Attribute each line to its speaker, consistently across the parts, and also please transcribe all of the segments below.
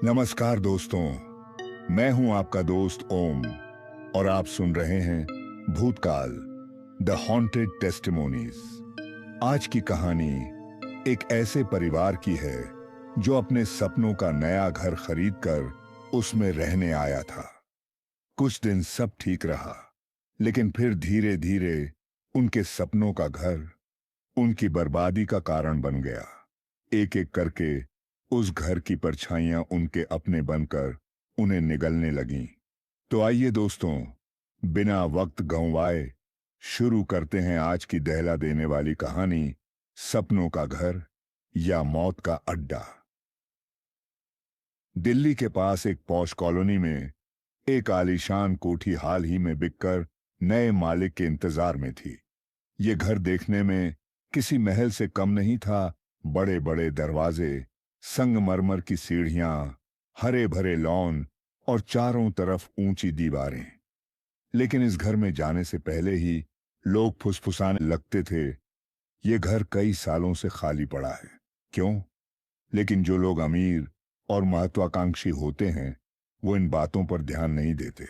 Speaker 1: नमस्कार दोस्तों, मैं हूं आपका दोस्त ओम और आप सुन रहे हैं भूतकाल द हॉन्टेड टेस्टिमोनीज। आज की कहानी एक ऐसे परिवार की है जो अपने सपनों का नया घर खरीदकर उसमें रहने आया था। कुछ दिन सब ठीक रहा, लेकिन फिर धीरे धीरे उनके सपनों का घर उनकी बर्बादी का कारण बन गया। एक एक करके उस घर की परछाइयां उनके अपने बनकर उन्हें निगलने लगीं। तो आइए दोस्तों, बिना वक्त गंवाए शुरू करते हैं आज की दहला देने वाली कहानी, सपनों का घर या मौत का अड्डा। दिल्ली के पास एक पॉश कॉलोनी में एक आलीशान कोठी हाल ही में बिककर नए मालिक के इंतजार में थी। ये घर देखने में किसी महल से कम नहीं था। बड़े बड़े दरवाजे, संगमरमर की सीढ़ियां, हरे भरे लॉन और चारों तरफ ऊंची दीवारें। लेकिन इस घर में जाने से पहले ही लोग फुसफुसाने लगते थे, ये घर कई सालों से खाली पड़ा है। क्यों? लेकिन जो लोग अमीर और महत्वाकांक्षी होते हैं वो इन बातों पर ध्यान नहीं देते।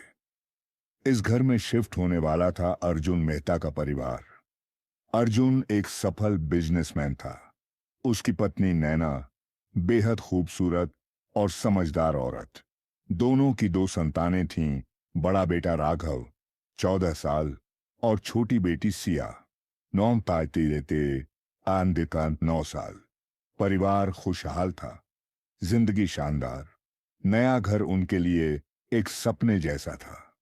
Speaker 1: इस घर में शिफ्ट होने वाला था अर्जुन मेहता का परिवार। अर्जुन एक सफल बिजनेसमैन था। उसकी पत्नी नैना बेहद खूबसूरत और समझदार औरत। दोनों की दो संतानें थीं। बड़ा बेटा राघव 14 साल और छोटी बेटी सिया नौम तायती रहते आंदिका 9 साल। परिवार खुशहाल था, जिंदगी शानदार। नया घर उनके लिए एक सपने जैसा था।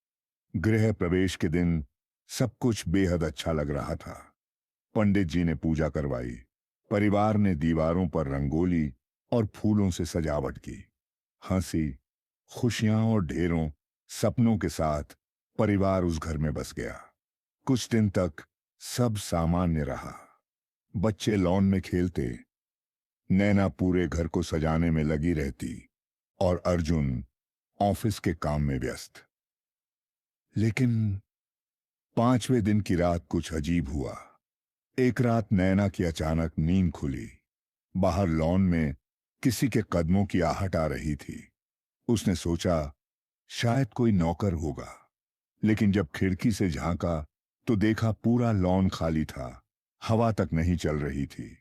Speaker 1: गृह प्रवेश के दिन सब कुछ बेहद अच्छा लग रहा था। पंडित जी ने पूजा करवाई। परिवार ने दीवारों पर रंगोली और फूलों से सजावट की। हंसी, खुशियां और ढेरों सपनों के साथ परिवार उस घर में बस गया। कुछ दिन तक सब सामान्य रहा। बच्चे लॉन में खेलते, नैना पूरे घर को सजाने में लगी रहती और अर्जुन ऑफिस के काम में व्यस्त। लेकिन 5वें दिन की रात कुछ अजीब हुआ। एक रात नैना की अचानक नींद खुली। बाहर लॉन में किसी के कदमों की आहट आ रही थी। उसने सोचा शायद कोई नौकर होगा, लेकिन जब खिड़की से झांका तो देखा पूरा लॉन खाली था। हवा तक नहीं चल रही थी।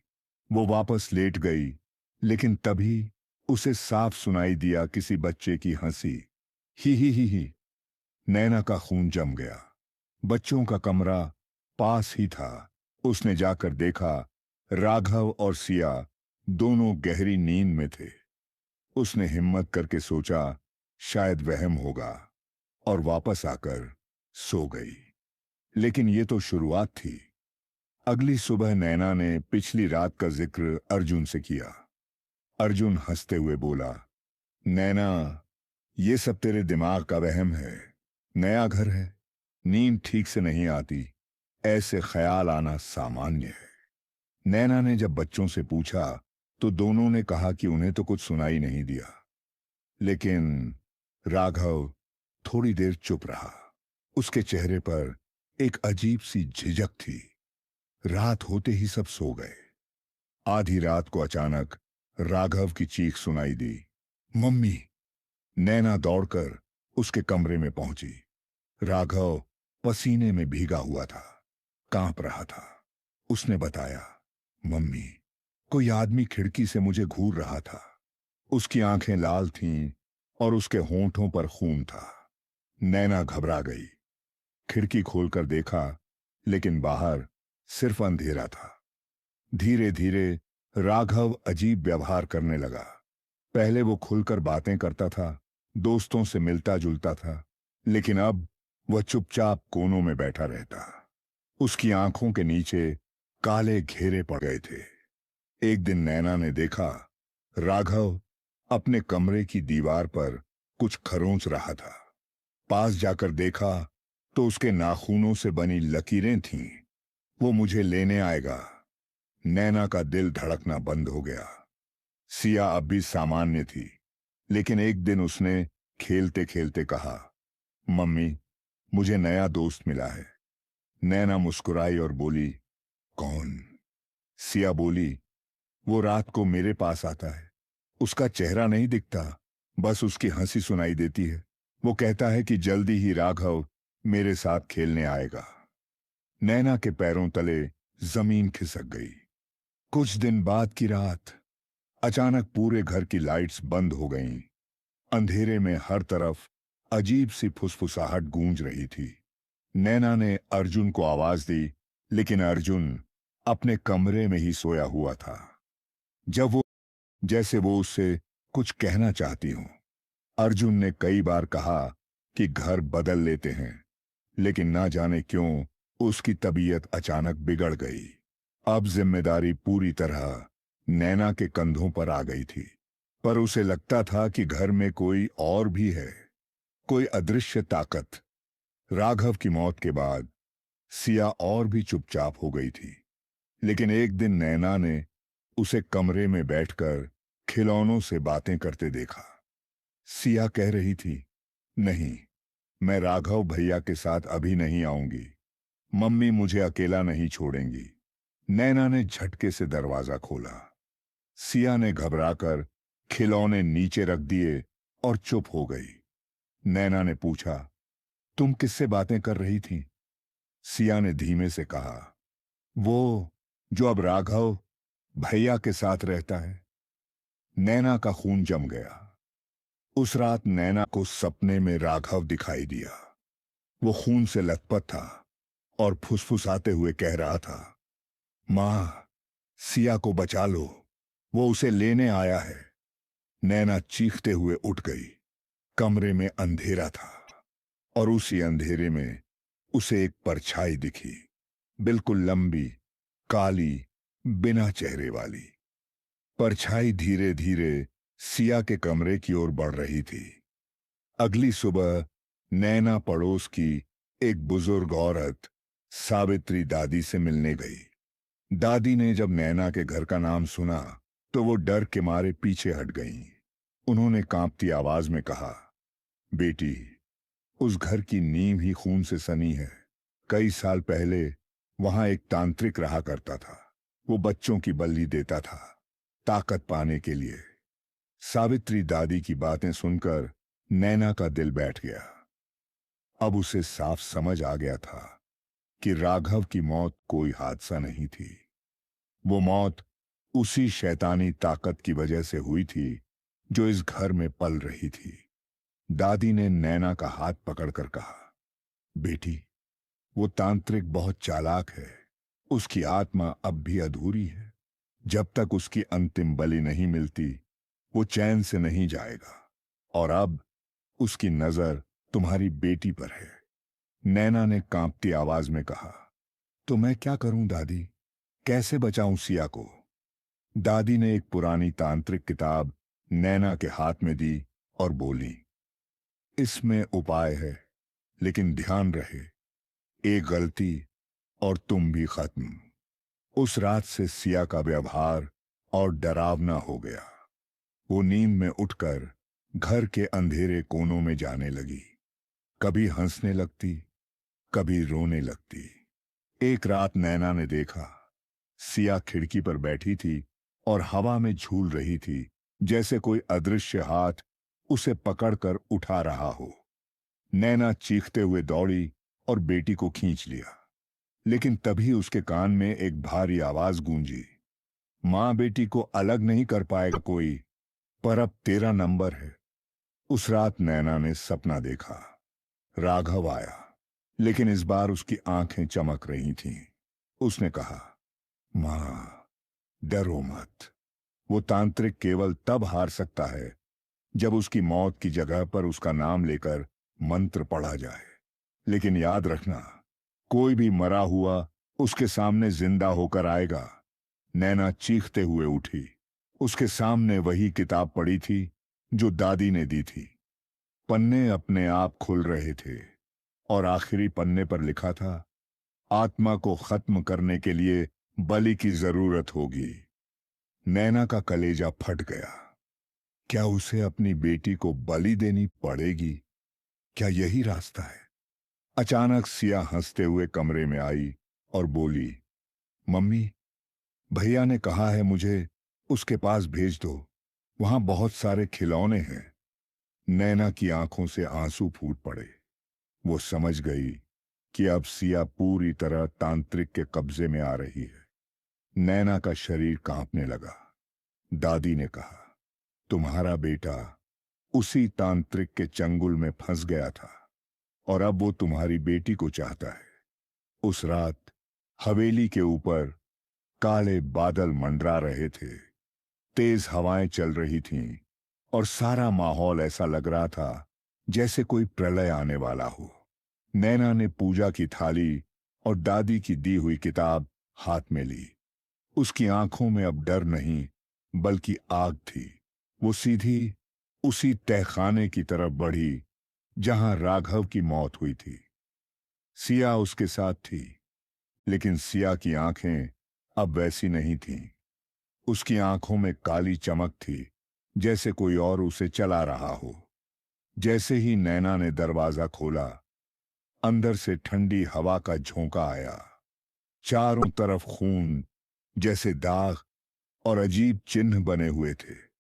Speaker 1: वो वापस लेट गई, लेकिन तभी उसे साफ सुनाई दिया किसी बच्चे की हंसी। ही। नैना का खून जम गया। बच्चों का कमरा पास ही था। उसने जाकर देखा, राघव और सिया दोनों गहरी नींद में थे। उसने हिम्मत करके सोचा शायद वहम होगा और वापस आकर सो गई। लेकिन ये तो शुरुआत थी। अगली सुबह नैना ने पिछली रात का जिक्र अर्जुन से किया। अर्जुन हंसते हुए बोला, नैना, ये सब तेरे दिमाग का वहम है। नया घर है, नींद ठीक से नहीं आती, ऐसे ख्याल आना सामान्य है। नैना ने जब बच्चों से पूछा तो दोनों ने कहा कि उन्हें तो कुछ सुनाई नहीं दिया। लेकिन राघव थोड़ी देर चुप रहा। उसके चेहरे पर एक अजीब सी झिझक थी। रात होते ही सब सो गए। आधी रात को अचानक राघव की चीख सुनाई दी, मम्मी! नैना दौड़कर उसके कमरे में पहुंची। राघव पसीने में भीगा हुआ था, कांप रहा था। उसने बताया, मम्मी, कोई आदमी खिड़की से मुझे घूर रहा था। उसकी आंखें लाल थीं और उसके होंठों पर खून था। नैना घबरा गई। खिड़की खोलकर देखा, लेकिन बाहर सिर्फ अंधेरा था। धीरे धीरे राघव अजीब व्यवहार करने लगा। पहले वो खुलकर बातें करता था, दोस्तों से मिलता जुलता था, लेकिन अब वह चुपचाप कोनों में बैठा रहता। उसकी आंखों के नीचे काले घेरे पड़ गए थे। एक दिन नैना ने देखा, राघव अपने कमरे की दीवार पर कुछ खरोंच रहा था। पास जाकर देखा तो उसके नाखूनों से बनी लकीरें थीं। वो मुझे लेने आएगा। नैना का दिल धड़कना बंद हो गया। सिया अब भी सामान्य थी, लेकिन एक दिन उसने खेलते खेलते कहा, मम्मी, मुझे नया दोस्त मिला है। नैना मुस्कुराई और बोली, कौन? सिया बोली, वो रात को मेरे पास आता है। उसका चेहरा नहीं दिखता, बस उसकी हंसी सुनाई देती है। वो कहता है कि जल्दी ही राघव मेरे साथ खेलने आएगा। नैना के पैरों तले जमीन खिसक गई। कुछ दिन बाद की रात, अचानक पूरे घर की लाइट्स बंद हो गईं। अंधेरे में हर तरफ अजीब सी फुसफुसाहट गूंज रही थी। नैना ने अर्जुन को आवाज दी, लेकिन अर्जुन अपने कमरे में ही सोया हुआ था। जब वो जैसे वो उससे कुछ कहना चाहती हूं। अर्जुन ने कई बार कहा कि घर बदल लेते हैं, लेकिन ना जाने क्यों उसकी तबीयत अचानक बिगड़ गई। अब जिम्मेदारी पूरी तरह नैना के कंधों पर आ गई थी। पर उसे लगता था कि घर में कोई और भी है, कोई अदृश्य ताकत। राघव की मौत के बाद सिया और भी चुपचाप हो गई थी। लेकिन एक दिन नैना ने उसे कमरे में बैठकर खिलौनों से बातें करते देखा। सिया कह रही थी, नहीं, मैं राघव भैया के साथ अभी नहीं आऊंगी। मम्मी मुझे अकेला नहीं छोड़ेंगी। नैना ने झटके से दरवाजा खोला। सिया ने घबराकर खिलौने नीचे रख दिए और चुप हो गई। नैना ने पूछा, तुम किससे बातें कर रही थी? सिया ने धीमे से कहा, वो जो अब राघव भैया के साथ रहता है। नैना का खून जम गया। उस रात नैना को सपने में राघव दिखाई दिया। वो खून से लथपथ था और फुसफुसाते हुए कह रहा था, मां, सिया को बचा लो, वो उसे लेने आया है। नैना चीखते हुए उठ गई। कमरे में अंधेरा था और उसी अंधेरे में उसे एक परछाई दिखी, बिल्कुल लंबी, काली, बिना चेहरे वाली। परछाई धीरे धीरे सिया के कमरे की ओर बढ़ रही थी। अगली सुबह नैना पड़ोस की एक बुजुर्ग औरत सावित्री दादी से मिलने गई। दादी ने जब नैना के घर का नाम सुना तो वो डर के मारे पीछे हट गईं। उन्होंने कांपती आवाज में कहा, बेटी, उस घर की नींव ही खून से सनी है। कई साल पहले वहां एक तांत्रिक रहा करता था। वो बच्चों की बलि देता था, ताकत पाने के लिए। सावित्री दादी की बातें सुनकर नैना का दिल बैठ गया। अब उसे साफ समझ आ गया था कि राघव की मौत कोई हादसा नहीं थी। वो मौत उसी शैतानी ताकत की वजह से हुई थी जो इस घर में पल रही थी। दादी ने नैना का हाथ पकड़कर कहा, बेटी, वो तांत्रिक बहुत चालाक है। उसकी आत्मा अब भी अधूरी है। जब तक उसकी अंतिम बलि नहीं मिलती, वो चैन से नहीं जाएगा। और अब उसकी नजर तुम्हारी बेटी पर है। नैना ने कांपती आवाज में कहा, तो मैं क्या करूं दादी? कैसे बचाऊं सिया को? दादी ने एक पुरानी तांत्रिक किताब नैना के हाथ में दी और बोली, इसमें उपाय है, लेकिन ध्यान रहे, एक गलती और तुम भी खत्म। उस रात से सिया का व्यवहार और डरावना हो गया। वो नींद में उठकर घर के अंधेरे कोनों में जाने लगी। कभी हंसने लगती, कभी रोने लगती। एक रात नैना ने देखा, सिया खिड़की पर बैठी थी और हवा में झूल रही थी, जैसे कोई अदृश्य हाथ उसे पकड़कर उठा रहा हो। नैना चीखते हुए दौड़ी और बेटी को खींच लिया। लेकिन तभी उसके कान में एक भारी आवाज गूंजी, मां बेटी को अलग नहीं कर पाएगा कोई, पर अब तेरा नंबर है। उस रात नैना ने सपना देखा। राघव आया, लेकिन इस बार उसकी आंखें चमक रही थीं। उसने कहा, मां, डरो मत। वो तांत्रिक केवल तब हार सकता है जब उसकी मौत की जगह पर उसका नाम लेकर मंत्र पढ़ा जाए। लेकिन याद रखना, कोई भी मरा हुआ उसके सामने जिंदा होकर आएगा। नैना चीखते हुए उठी। उसके सामने वही किताब पड़ी थी जो दादी ने दी थी। पन्ने अपने आप खुल रहे थे और आखिरी पन्ने पर लिखा था, आत्मा को खत्म करने के लिए बलि की जरूरत होगी। नैना का कलेजा फट गया। क्या उसे अपनी बेटी को बलि देनी पड़ेगी? क्या यही रास्ता है? अचानक सिया हंसते हुए कमरे में आई और बोली, मम्मी, भैया ने कहा है मुझे उसके पास भेज दो। वहां बहुत सारे खिलौने हैं। नैना की आंखों से आंसू फूट पड़े। वो समझ गई कि अब सिया पूरी तरह तांत्रिक के कब्जे में आ रही है। नैना का शरीर कांपने लगा। दादी ने कहा, तुम्हारा बेटा उसी तांत्रिक के चंगुल में फंस गया था और अब वो तुम्हारी बेटी को चाहता है। उस रात हवेली के ऊपर काले बादल मंडरा रहे थे, तेज हवाएं चल रही थीं और सारा माहौल ऐसा लग रहा था जैसे कोई प्रलय आने वाला हो। नैना ने पूजा की थाली और दादी की दी हुई किताब हाथ में ली। उसकी आंखों में अब डर नहीं बल्कि आग थी। वो सीधी उसी तहखाने की तरफ बढ़ी जहां राघव की मौत हुई थी। सिया उसके साथ थी, लेकिन सिया की आंखें अब वैसी नहीं थीं। उसकी आंखों में काली चमक थी, जैसे कोई और उसे चला रहा हो। जैसे ही नैना ने दरवाजा खोला, अंदर से ठंडी हवा का झोंका आया। चारों तरफ खून जैसे दाग और अजीब चिन्ह बने हुए थे।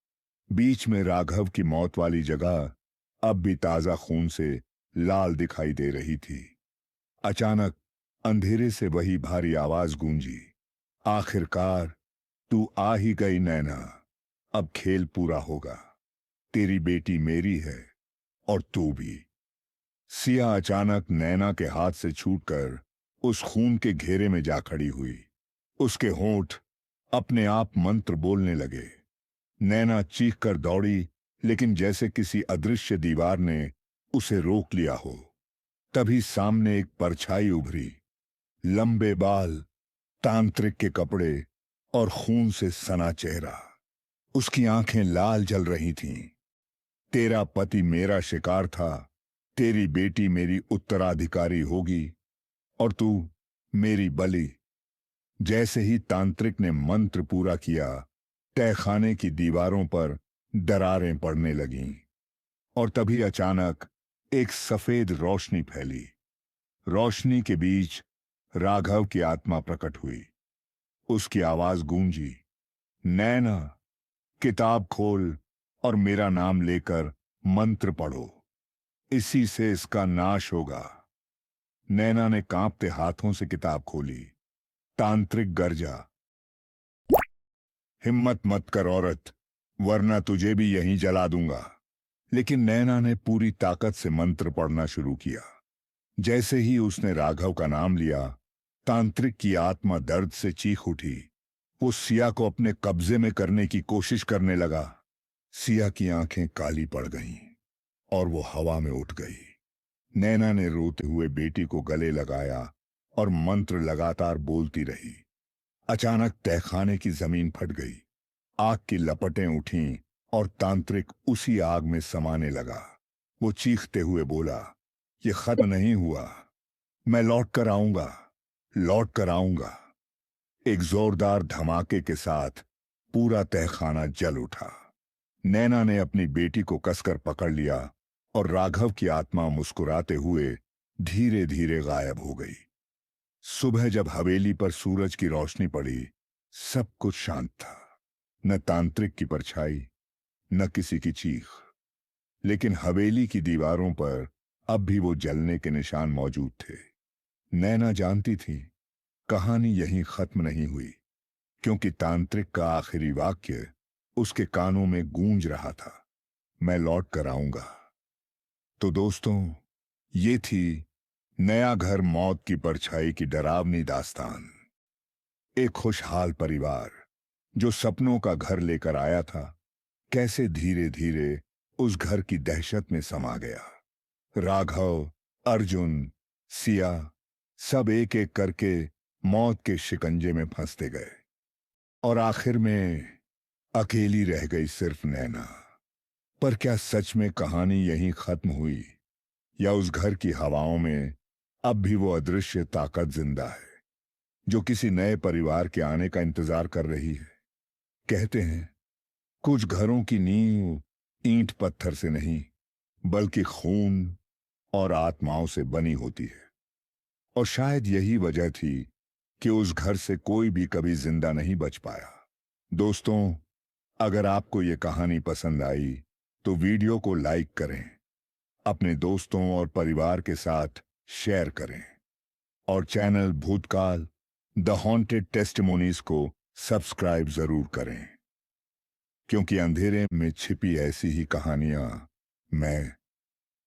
Speaker 1: बीच में राघव की मौत वाली जगह अब भी ताजा खून से लाल दिखाई दे रही थी। अचानक अंधेरे से वही भारी आवाज गूंजी, आखिरकार तू आ ही गई नैना। अब खेल पूरा होगा। तेरी बेटी मेरी है और तू भी। सिया अचानक नैना के हाथ से छूटकर उस खून के घेरे में जा खड़ी हुई। उसके होंठ अपने आप मंत्र बोलने लगे। नैना चीख कर दौड़ी, लेकिन जैसे किसी अदृश्य दीवार ने उसे रोक लिया हो। तभी सामने एक परछाई उभरी, लंबे बाल, तांत्रिक के कपड़े और खून से सना चेहरा। उसकी आंखें लाल जल रही थीं। तेरा पति मेरा शिकार था, तेरी बेटी मेरी उत्तराधिकारी होगी और तू मेरी बलि। जैसे ही तांत्रिक ने मंत्र पूरा किया, तहखाने की दीवारों पर दरारें पड़ने लगीं और तभी अचानक एक सफेद रोशनी फैली। रोशनी के बीच राघव की आत्मा प्रकट हुई। उसकी आवाज गूंजी, नैना, किताब खोल और मेरा नाम लेकर मंत्र पढ़ो। इसी से इसका नाश होगा। नैना ने कांपते हाथों से किताब खोली। तांत्रिक गर्जा, हिम्मत मत कर औरत, वरना तुझे भी यहीं जला दूंगा। लेकिन नैना ने पूरी ताकत से मंत्र पढ़ना शुरू किया। जैसे ही उसने राघव का नाम लिया, तांत्रिक की आत्मा दर्द से चीख उठी। वो सिया को अपने कब्जे में करने की कोशिश करने लगा। सिया की आंखें काली पड़ गईं और वो हवा में उठ गई। नैना ने रोते हुए बेटी को गले लगाया और मंत्र लगातार बोलती रही। अचानक तहखाने की जमीन फट गई। आग की लपटें उठीं और तांत्रिक उसी आग में समाने लगा। वो चीखते हुए बोला, ये खत्म नहीं हुआ, मैं लौट कर आऊंगा, लौट कर आऊंगा। एक जोरदार धमाके के साथ पूरा तहखाना जल उठा। नैना ने अपनी बेटी को कसकर पकड़ लिया और राघव की आत्मा मुस्कुराते हुए धीरे धीरे गायब हो गई। सुबह जब हवेली पर सूरज की रोशनी पड़ी, सब कुछ शांत था। न तांत्रिक की परछाई, न किसी की चीख। लेकिन हवेली की दीवारों पर अब भी वो जलने के निशान मौजूद थे। नैना जानती थी, कहानी यहीं खत्म नहीं हुई, क्योंकि तांत्रिक का आखिरी वाक्य उसके कानों में गूंज रहा था, मैं लौट कर आऊंगा। तो दोस्तों, ये थी नया घर मौत की परछाई की डरावनी दास्तान। एक खुशहाल परिवार जो सपनों का घर लेकर आया था, कैसे धीरे धीरे उस घर की दहशत में समा गया। राघव, अर्जुन, सिया, सब एक एक करके मौत के शिकंजे में फंसते गए और आखिर में अकेली रह गई सिर्फ नैना। पर क्या सच में कहानी यहीं खत्म हुई, या उस घर की हवाओं में अब भी वो अदृश्य ताकत जिंदा है, जो किसी नए परिवार के आने का इंतजार कर रही है? कहते हैं, कुछ घरों की नींव ईंट पत्थर से नहीं, बल्कि खून और आत्माओं से बनी होती है। और शायद यही वजह थी कि उस घर से कोई भी कभी जिंदा नहीं बच पाया। दोस्तों, अगर आपको ये कहानी पसंद आई तो वीडियो को लाइक करें, अपने दोस्तों और परिवार के साथ शेयर करें और चैनल भूतकाल द हॉन्टेड टेस्टिमोनीज को सब्सक्राइब जरूर करें, क्योंकि अंधेरे में छिपी ऐसी ही कहानियां मैं,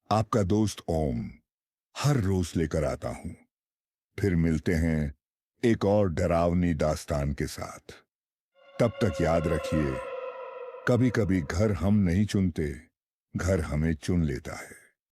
Speaker 1: आपका दोस्त ओम, हर रोज लेकर आता हूं। फिर मिलते हैं एक और डरावनी दास्तान के साथ। तब तक याद रखिए, कभी कभी घर हम नहीं चुनते, घर हमें चुन लेता है।